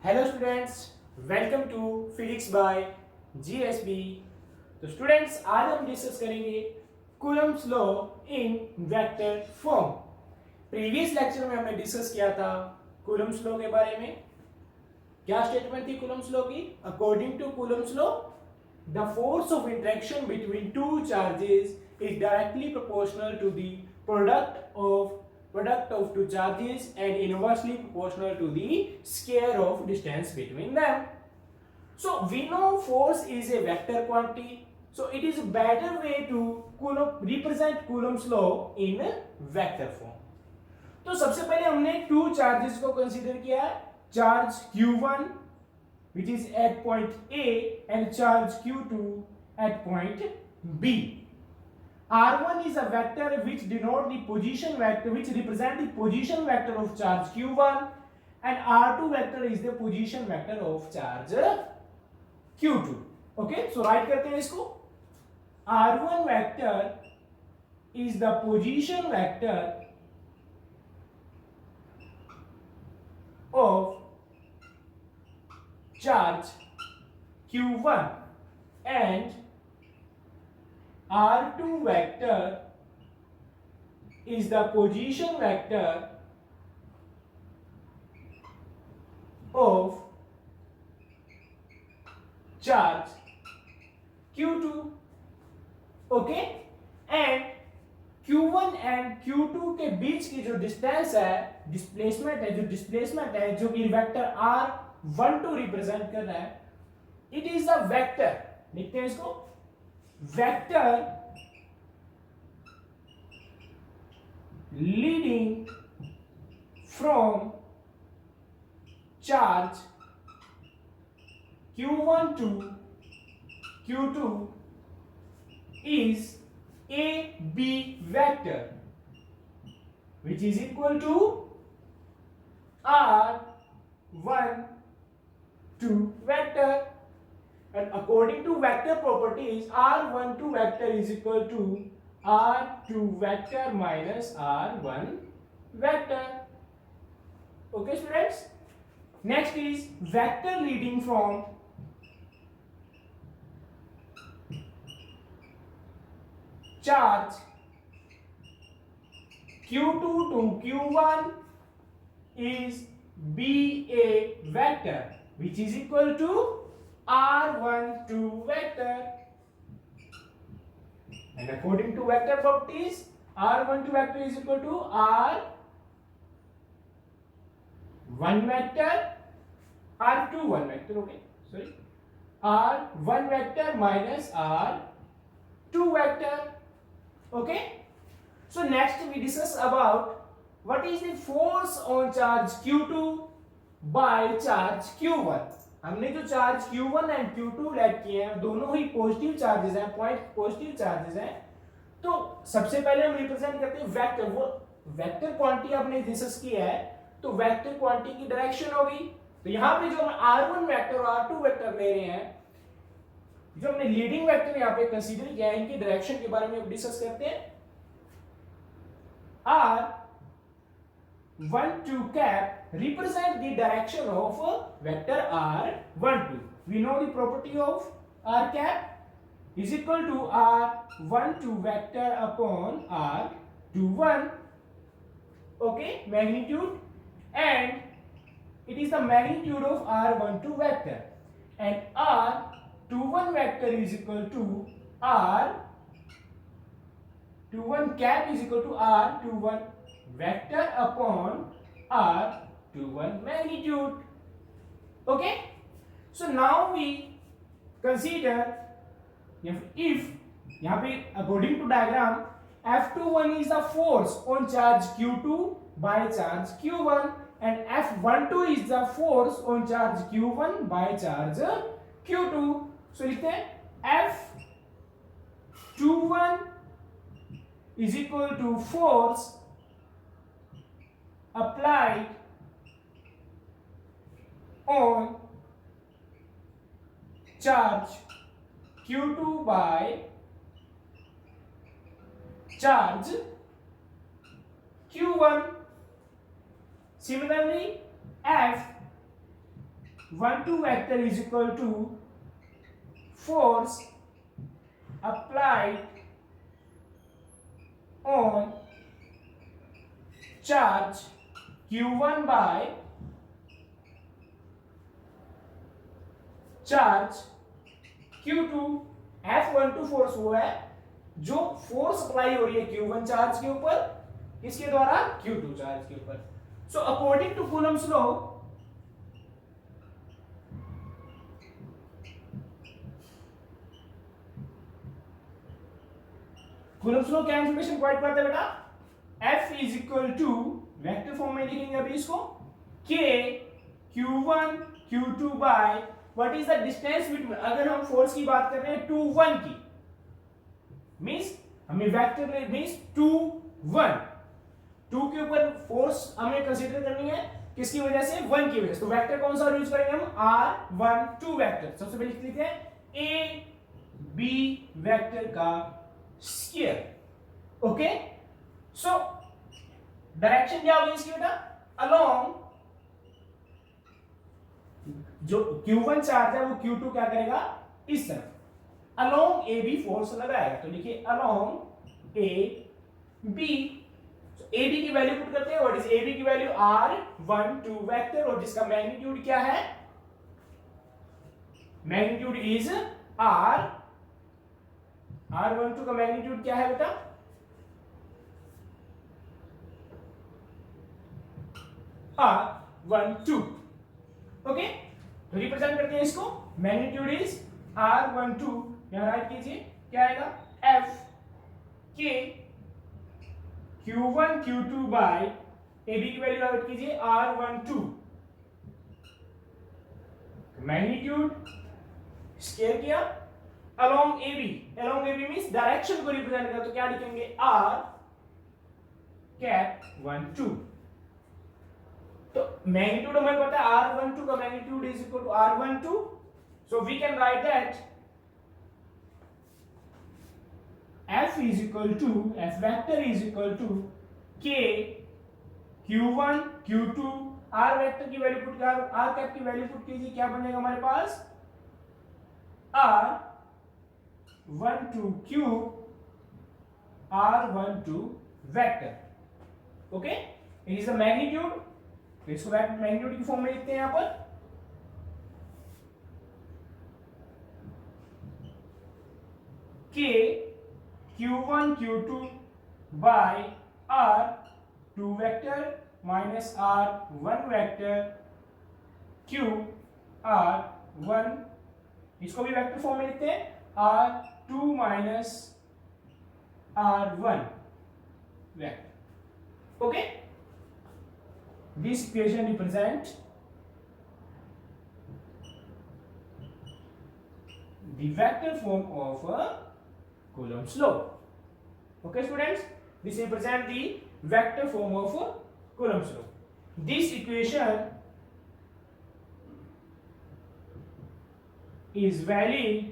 Hello students, welcome to physics by GSB. तो students, आज हम डिस्कस करेंगे Coulomb's law in vector form. Previous lecture में हमने डिस्कस किया था कूलम्ब्स लॉ के बारे में। क्या स्टेटमेंट थी कूलम्ब्स लॉ की? According to Coulomb's law, the force of interaction between two charges is directly proportional to the product of two charges and inversely proportional to the square of distance between them. So we know force is a vector quantity, so it is a better way to represent Coulomb's law in vector form. तो सबसे पहले हमने two charges को consider किया है, charge q1 which is at point A and charge q2 at point B. R1 is a vector which denote the position vector, which represent the position vector of charge q1, and R2 vector is the position vector of charge q2. Okay, so write करते हैं इसको. R1 vector is the position vector of charge q1 and R2 vector is the position vector of charge q2. Okay, and q1 and q2 के बीच की जो distance है, displacement है, जो कि वेक्टर r12 रिप्रेजेंट कर रहा है, इट इज अ वेक्टर. लिखते हैं इसको vector leading from charge q1 to q2 is a b vector which is equal to r1 2 vector, and according to vector properties r12 vector is equal to r2 vector minus r1 vector. Okay students, next is vector leading from charge q2 to q1 is ba vector which is equal to r12 vector, and according to vector properties r12 vector is equal to r1 vector r21 vector, okay, sorry, r1 vector minus r2 vector. Okay, so next we discuss about what is the force on charge q2 by charge q1. हमने जो charge q1 and q2 late किए हैं दोनों ही positive charges हैं, point positive charges हैं. तो सबसे पहले हम रिप्रेजेंट करते हैं वेक्टर. वो वेक्टर क्वांटिटी आपने डिस्कस किया है, तो वेक्टर क्वांटिटी की डायरेक्शन होगी. तो यहां पे जो हम r1 वेक्टर और r2 वेक्टर ले रहे हैं, जो हमने लीडिंग वेक्टर यहां पे कंसीडर किया है, इनकी डायरेक्शन के बारे में डिस्कस करते हैं. r12 cap represent the direction of vector r12. We know the property of r cap is equal to r12 vector upon r21. Okay, magnitude, and it is the magnitude of r12 vector, and r21 vector is equal to r21 cap is equal to r21 vector upon r21 magnitude. Okay, so now we consider if यहाँ पे according to diagram F21 is the force on charge q2 by charge q1 and F12 is the force on charge q1 by charge q2. so लिखते हैं F21 is equal to force applied on charge q2 by charge q1. Similarly, F 1 2 vector is equal to force applied on charge q1 by charge q2। F12 force वो है जो force apply हो रही है q1 charge के ऊपर, किसके द्वारा, q2 चार्ज के ऊपर। So according to Coulomb's law, Coulomb's law क्या इंफॉर्मेशन प्रोवाइड करता है बेटा, F is equal to, vector form में लिखेंगे अभी इसको, k q1 q2 by what is the distance between, अगर हम फोर्स की बात कर रहे हैं 2 1 की, मींस हमें वेक्टर मींस 2 1, 2 के ऊपर फोर्स हमें कंसीडर करनी है किसकी वजह से, 1 की वजह से। तो वेक्टर कौन सा यूज करेंगे हम, r1 2 वेक्टर। सबसे पहले लिखते हैं a b वेक्टर का स्क्वायर। ओके, सो डायरेक्शन क्या होगी इसकी बेटा, अलोंग, जो q1 चार्ज है वो q2 क्या करेगा, इस तरफ अलोंग ए बी फोर्स लगाएगा। तो लिखिए along A B, A B की वैल्यू पुट करते हैं, व्हाट इज ए बी की वैल्यू, r12 वेक्टर, और जिसका मैग्नीट्यूड क्या है, मैग्नीट्यूड इज r12 का मैग्नीट्यूड क्या है बेटा, r12। ओके, तो रिप्रेजेंट करते हैं इसको, मैग्नीट्यूड इज r12, यहां राइट कीजिए, क्या आएगा, f k q1 q2 by ab की वैल्यू राइट कीजिए r12, मैग्नीट्यूड स्क्वायर किया along ab, along ab means direction को रिप्रेजेंट करते, तो क्या लिखेंगे, r कैप 12। तो मैग्नीट्यूड हमें पता है r12 का magnitude is equal to r12, so we can write that f is equal to, f vector is equal to k q1 q2, r vector की वैल्यू पुट कर, r कैप की value put कीजिए, क्या बनेगा हमारे पास, r12 cube r12 vector. Okay, it is the magnitude, तो इसको मैग्नीट्यूड की फॉर्म में लिखते हैं यहां पर, k q1 q2 by r2 vector minus r1 vector cube r1, इसको भी वेक्टर फॉर्म में लिखते हैं, r2 minus r1 vector. Okay, this equation represent the vector form of a Coulomb's law. Okay students, this represent the vector form of a Coulomb's law. This equation is valid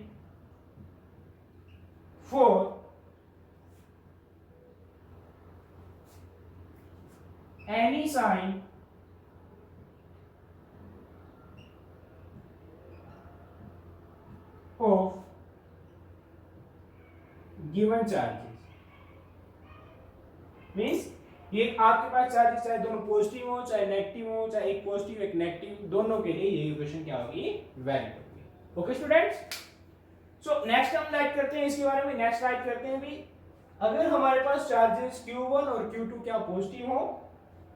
for any sign of given charges, means ये आपके पास charges चाहे दोनों positive हो चाहे negative हो, चाहे एक positive एक नेगेटिव, दोनों के लिए ये इक्वेशन क्या होगी, वैलिड होगी। ओके स्टूडेंट्स, सो नेक्स्ट हम राइट करते हैं इसके बारे में, नेक्स्ट राइट करते हैं भी, अगर हमारे पास चार्जेस q1 और q2 क्या पॉजिटिव हो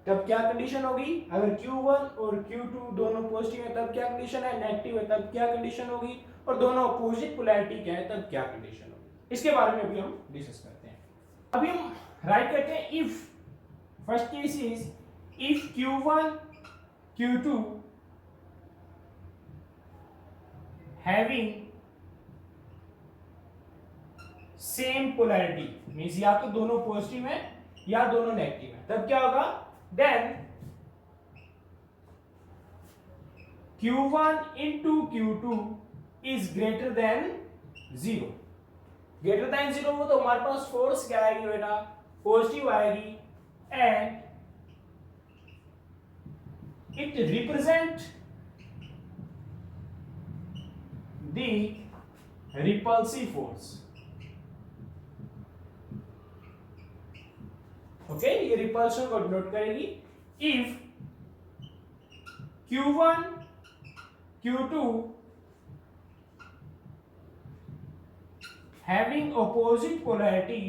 तब क्या कंडीशन होगी, अगर q1 और q2 दोनों पॉजिटिव है तब क्या कंडीशन है, नेगेटिव है तब क्या कंडीशन होगी, और दोनों अपोजिट पोलैरिटी क्या है तब क्या कंडीशन होगी, इसके बारे में अभी हम डिस्कस करते हैं। अभी हम राइट करते हैं if, first case is if q1 q2 having same polarity, means या तो दोनों पॉजिटिव है या दोनों नेगेटिव है, तब क्या होगा, then q1 into q2 is greater than 0, greater than 0 हो तो हमारे पास फोर्स क्या आएगी बेटा, पॉजिटिव आएगी, and it represent the repulsive force. Okay, ये रिपल्शन को डिनोट करेगी. If Q1 Q2 having opposite polarity,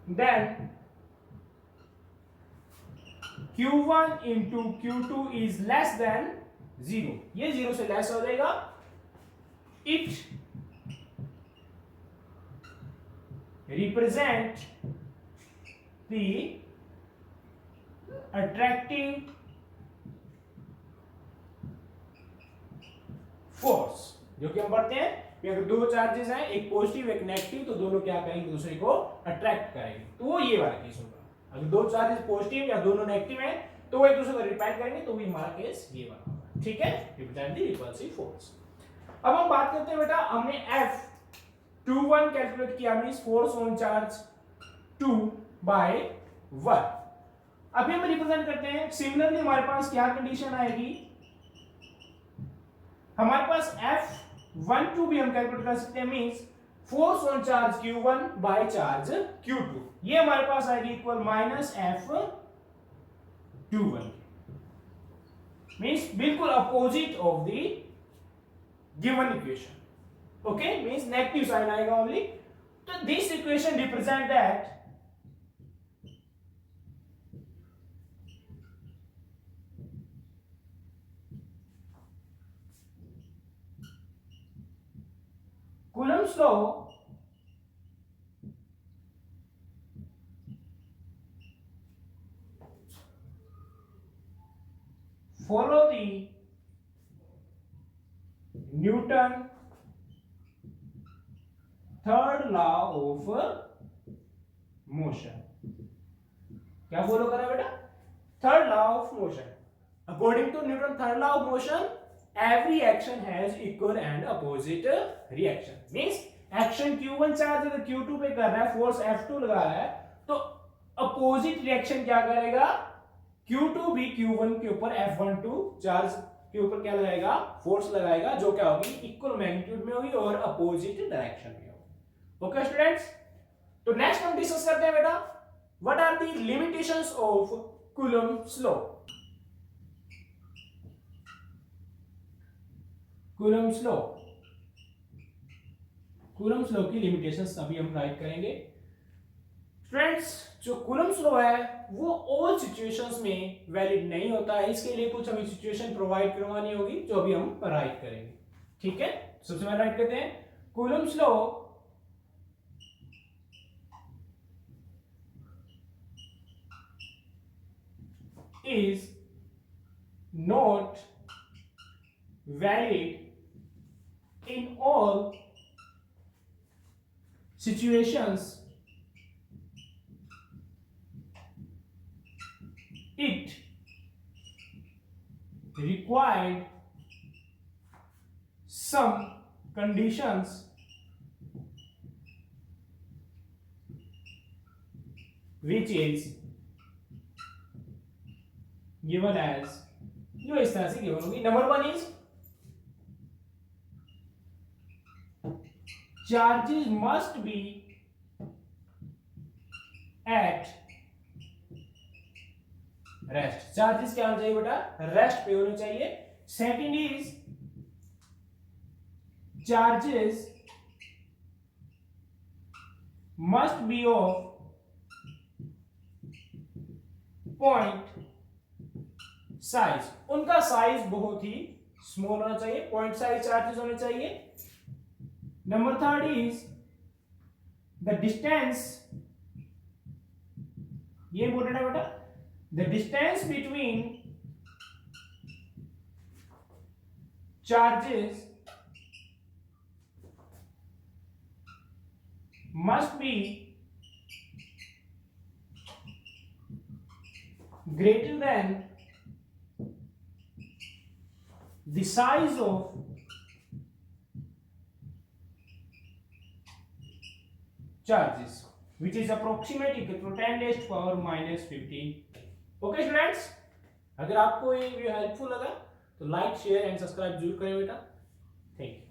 then Q1 into Q2 is less than 0. ये 0 से लेस हो जाएगा. It represent the attractive force. जो कि हम पढ़ते हैं कि अगर दो चार्जेस हैं, एक पॉजिटिव एक नेगेटिव, तो दोनों क्या करेंगे, दूसरे को अट्रैक्ट करेंगे. तो वो ये वाला केस होगा. अगर दो चार्जेस पॉजिटिव या दोनों नेगेटिव हैं तो वो एक दूसरे को रिपेल करेंगे, तो वो हमारा केस ये वाला होगा. ठीक है, रिप्रेजेंट द रिपल्सिव फोर्स. अब हम बात करते हैं बेटा, हमने F21 कैलकुलेट किया, मींस फोर्स ऑन चार्ज 2/1. अभी हम रिप्रेजेंट करते हैं. सिमिलरली हमारे पास क्या कंडीशन आएगी, हमारे पास F12 भी हम कैलकुलेट कर सकते हैं, means force on charge Q1 by charge Q2. ये हमारे पास आएगी इक्वल माइनस F21, मींस बिल्कुल opposite of the given equation. Okay, means negative sign आएगा ओनली. तो this equation represent that Coulomb's law follow the Newton third law of motion. क्या follow करा बेटा, third law of motion. According to Newton third law of motion, every action has equal and opposite reaction. Means action Q1 charge अगर Q2 पे कर रहा है, force F2 लगा रहा है, तो अपोजिट रिएक्शन क्या करेगा, Q2 भी Q1 के ऊपर F12 चार्ज के ऊपर क्या लगाएगा, फोर्स लगाएगा, जो क्या होगी, इक्वल मैग्नीट्यूड में होगी और अपोजिट डायरेक्शन में होगी. ओके स्टूडेंट्स, तो नेक्स्ट हम डिस्कस करते हैं बेटा, what are the limitations of Coulomb's law. Coulomb's law, Coulomb's law की लिमिटेशंस अभी हम राइट करेंगे. फ्रेंड्स, जो कूलम्ब्स लॉ है वो ऑल सिचुएशंस में वैलिड नहीं होता है. इसके लिए कुछ हमें सिचुएशन प्रोवाइड करवानी होगी, जो अभी हम राइट करेंगे. ठीक है, सबसे पहले राइट करते हैं. Coulomb's law is not valid in all situations. It required some conditions which is given as, जो इस तरह से गिवन होगी. Number 1 is charges must be at rest. Charges क्या होना चाहिए बेटा, रेस्ट पे होने चाहिए. Second is charges must be of point size. उनका साइज बहुत ही स्मॉल होना चाहिए, पॉइंट साइज चार्जेस होने चाहिए. Number 3 is the distance, ये इंपॉर्टेंट है बेटा, the distance between charges must be greater than the size of charges, which is approximate equal to 10 raised to power minus 15. Okay students, अगर आपको ये video helpful लगा तो लाइक शेयर एंड सब्सक्राइब जरूर करें बेटा। Thank you.